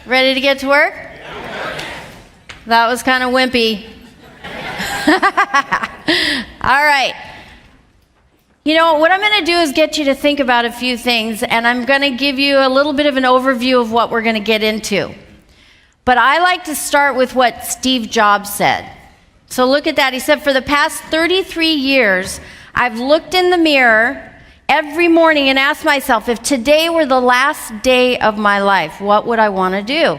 Ready to get to work? That was kind of wimpy. All right. You know, what I'm going to do is get you to think about a few things, and I'm going to give you a little bit of an overview of what we're going to get into. But I like to start with what Steve Jobs said. So look at that. He said, for the past 33 years, I've looked in the mirror every morning and asked myself, if today were the last day of my life, what would I want to do?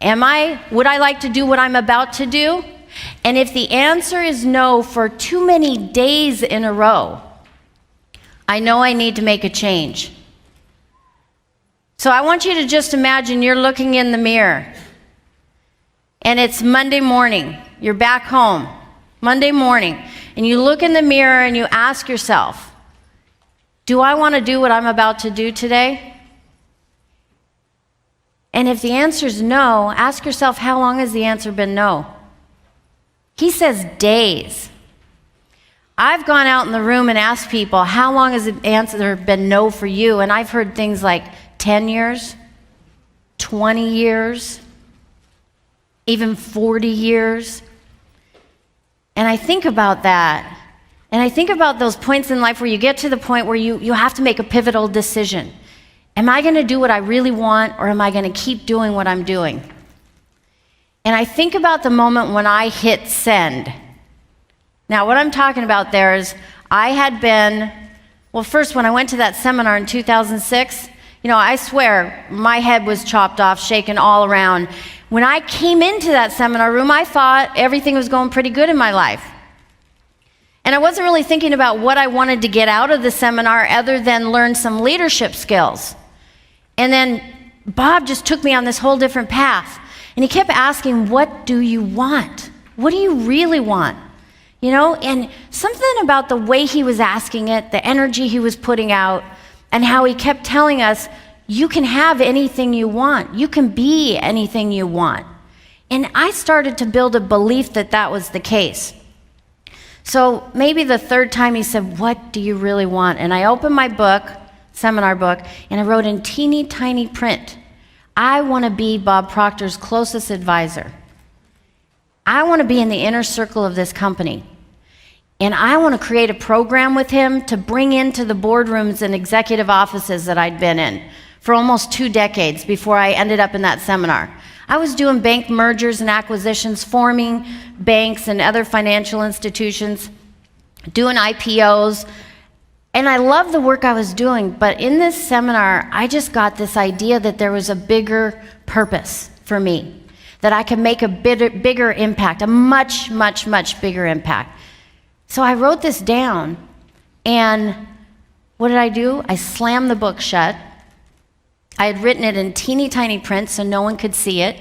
Would I like to do what I'm about to do? And if the answer is no for too many days in a row, I know I need to make a change. So I want you to just imagine you're looking in the mirror, and it's Monday morning. You're back home, Monday morning, and you look in the mirror and you ask yourself, do I want to do what I'm about to do today? And if the answer is no, ask yourself, how long has the answer been no? He says days. I've gone out in the room and asked people, how long has the answer been no for you? And I've heard things like 10 years, 20 years, even 40 years. And I think about that. And I think about those points in life where you get to the point where you have to make a pivotal decision. Am I going to do what I really want, or am I going to keep doing what I'm doing? And I think about the moment when I hit send. Now, what I'm talking about there is I had been, well, first, when I went to that seminar in 2006, I swear my head was chopped off, shaken all around. When I came into that seminar room, I thought everything was going pretty good in my life. And I wasn't really thinking about what I wanted to get out of the seminar other than learn some leadership skills. And then Bob just took me on this whole different path. And he kept asking, what do you want? What do you really want? And something about the way he was asking it, the energy he was putting out, and how he kept telling us, you can have anything you want. You can be anything you want. And I started to build a belief that that was the case. So maybe the third time he said, what do you really want? And I opened my book, seminar book, and I wrote in teeny tiny print, I want to be Bob Proctor's closest advisor. I want to be in the inner circle of this company. And I want to create a program with him to bring into the boardrooms and executive offices that I'd been in for almost 2 decades before I ended up in that seminar. I was doing bank mergers and acquisitions, forming banks and other financial institutions, doing IPOs, and I loved the work I was doing, but in this seminar, I just got this idea that there was a bigger purpose for me, that I could make a bigger impact, a much, much, much bigger impact. So I wrote this down, and what did I do? I slammed the book shut. I had written it in teeny tiny print so no one could see it.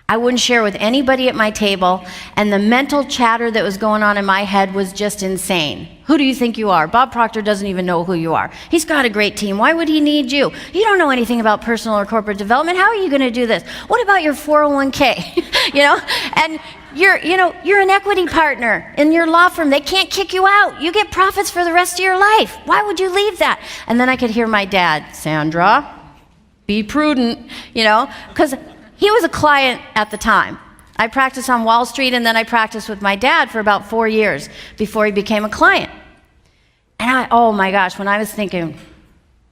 I wouldn't share with anybody at my table, and the mental chatter that was going on in my head was just insane. Who do you think you are? Bob Proctor doesn't even know who you are. He's got a great team. Why would he need you? You don't know anything about personal or corporate development. How are you going to do this? What about your 401k? And you're an equity partner in your law firm. They can't kick you out. You get profits for the rest of your life. Why would you leave that? And then I could hear my dad, Sandra, be prudent, because he was a client at the time. I practiced on Wall Street, and then I practiced with my dad for about 4 years before he became a client. And oh my gosh, when I was thinking,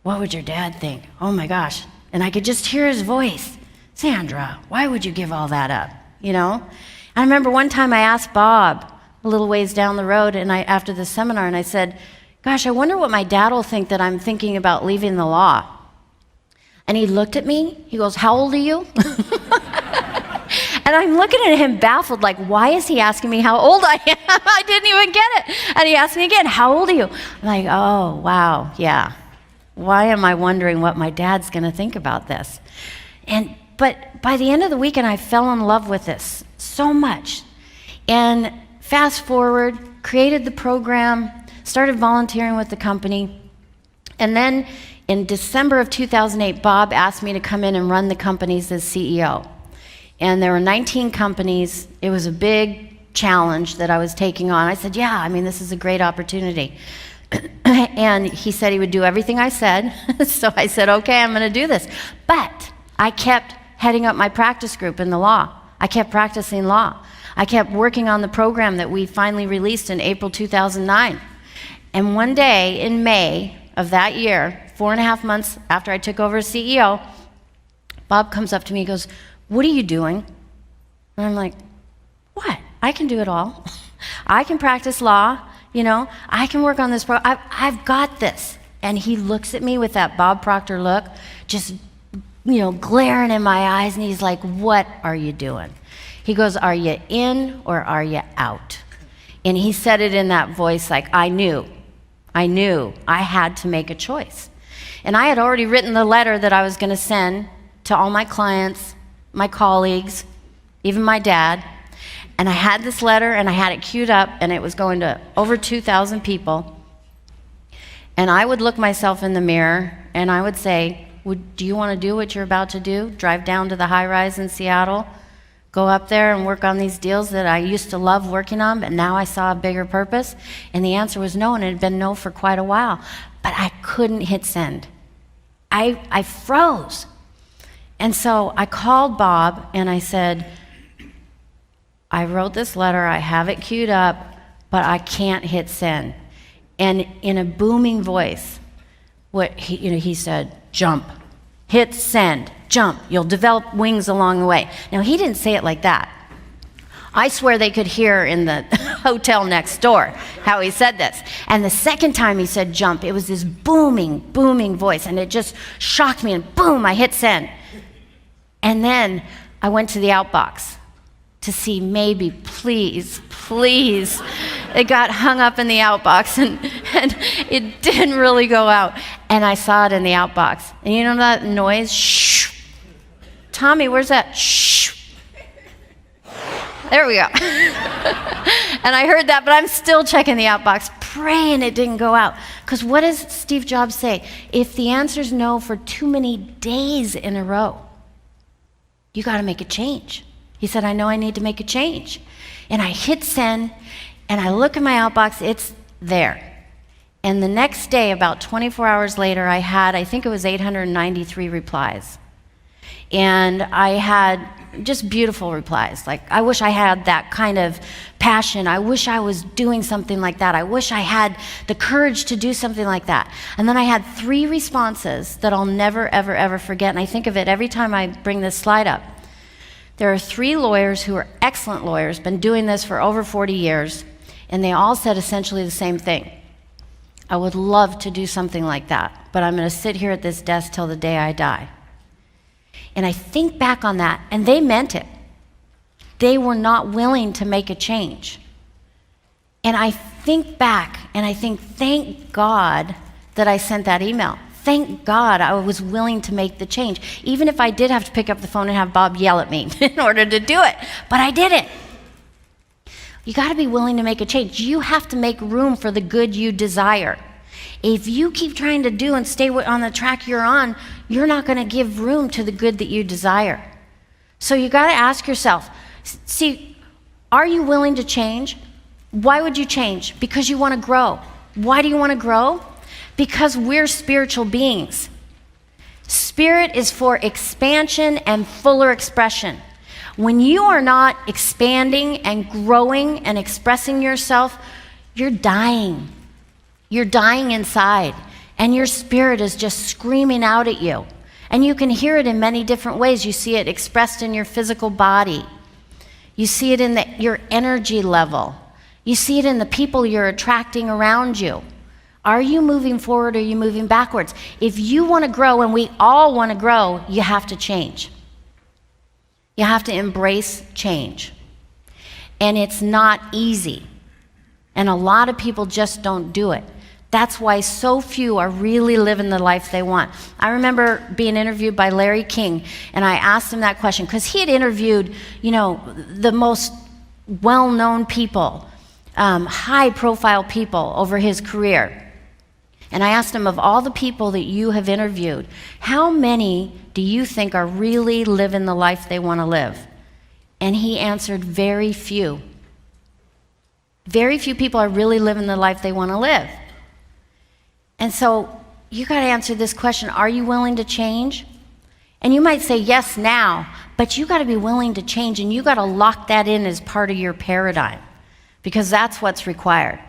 what would your dad think? Oh my gosh. And I could just hear his voice. Sandra, why would you give all that up? I remember one time I asked Bob a little ways down the road after the seminar, and I said, gosh, I wonder what my dad will think that I'm thinking about leaving the law. And he looked at me, he goes, how old are you? And I'm looking at him baffled, like, why is he asking me how old I am? I didn't even get it. And he asked me again, how old are you? I'm like, oh, wow, yeah. Why am I wondering what my dad's gonna think about this? But by the end of the weekend, I fell in love with this so much. And fast forward, created the program, started volunteering with the company, and then in December of 2008, Bob asked me to come in and run the companies as CEO. And there were 19 companies. It was a big challenge that I was taking on. I said, yeah, this is a great opportunity. And he said he would do everything I said. So I said, okay, I'm going to do this. But I kept heading up my practice group in the law. I kept practicing law. I kept working on the program that we finally released in April 2009. And one day in May of that year, 4.5 months after I took over as CEO, Bob comes up to me and goes, "What are you doing?" And I'm like, "What? I can do it all. I can practice law, I can work on this program. I've got this." And he looks at me with that Bob Proctor look, just, glaring in my eyes, and he's like, "What are you doing?" He goes, "Are you in or are you out?" And he said it in that voice like, I knew I had to make a choice. And I had already written the letter that I was going to send to all my clients, my colleagues, even my dad. And I had this letter, and I had it queued up, and it was going to over 2,000 people. And I would look myself in the mirror, and I would say, do you want to do what you're about to do? Drive down to the high-rise in Seattle, go up there and work on these deals that I used to love working on, but now I saw a bigger purpose? And the answer was no, and it had been no for quite a while. But I couldn't hit send. I froze. And so I called Bob, and I said, "I wrote this letter, I have it queued up, but I can't hit send." And in a booming voice, he said, "Jump, hit send, jump, you'll develop wings along the way." Now, he didn't say it like that. I swear they could hear in the hotel next door how he said this. And the second time he said jump, it was this booming voice, and it just shocked me, and boom, I hit send. And then I went to the outbox to see maybe, please, it got hung up in the outbox, and it didn't really go out. And I saw it in the outbox. And you know that noise? Shh. Tommy, where's that? Shh. There we go. And I heard that, but I'm still checking the outbox, praying it didn't go out. Because what does Steve Jobs say? If the answer's no for too many days in a row, you got to make a change. He said, "I know I need to make a change." And I hit send, and I look at my outbox, it's there. And the next day, about 24 hours later, I had, I think it was 893 replies. And I had just beautiful replies. Like, I wish I had that kind of passion. I wish I was doing something like that. I wish I had the courage to do something like that. And then I had 3 responses that I'll never, ever, ever forget. And I think of it every time I bring this slide up. There are 3 lawyers who are excellent lawyers, been doing this for over 40 years, and they all said essentially the same thing. "I would love to do something like that, but I'm going to sit here at this desk till the day I die." And I think back on that, and they meant it. They were not willing to make a change. And I think back, and I think, thank God that I sent that email. Thank God I was willing to make the change, even if I did have to pick up the phone and have Bob yell at me in order to do it. But I didn't. You got to be willing to make a change. You have to make room for the good you desire. If you keep trying to do and stay on the track you're on, you're not going to give room to the good that you desire. So you got to ask yourself, see, are you willing to change? Why would you change? Because you want to grow. Why do you want to grow? Because we're spiritual beings. Spirit is for expansion and fuller expression. When you are not expanding and growing and expressing yourself, you're dying. You're dying inside, and your spirit is just screaming out at you. And you can hear it in many different ways. You see it expressed in your physical body. You see it in your energy level. You see it in the people you're attracting around you. Are you moving forward or are you moving backwards? If you want to grow, and we all want to grow, you have to change. You have to embrace change. And it's not easy. And a lot of people just don't do it. That's why so few are really living the life they want. I remember being interviewed by Larry King, and I asked him that question because he had interviewed, the most well-known people, high-profile people over his career. And I asked him, of all the people that you have interviewed, how many do you think are really living the life they want to live? And he answered, very few. Very few people are really living the life they want to live. And so you got to answer this question, are you willing to change? And you might say yes now, but you got to be willing to change, and you got to lock that in as part of your paradigm, because that's what's required.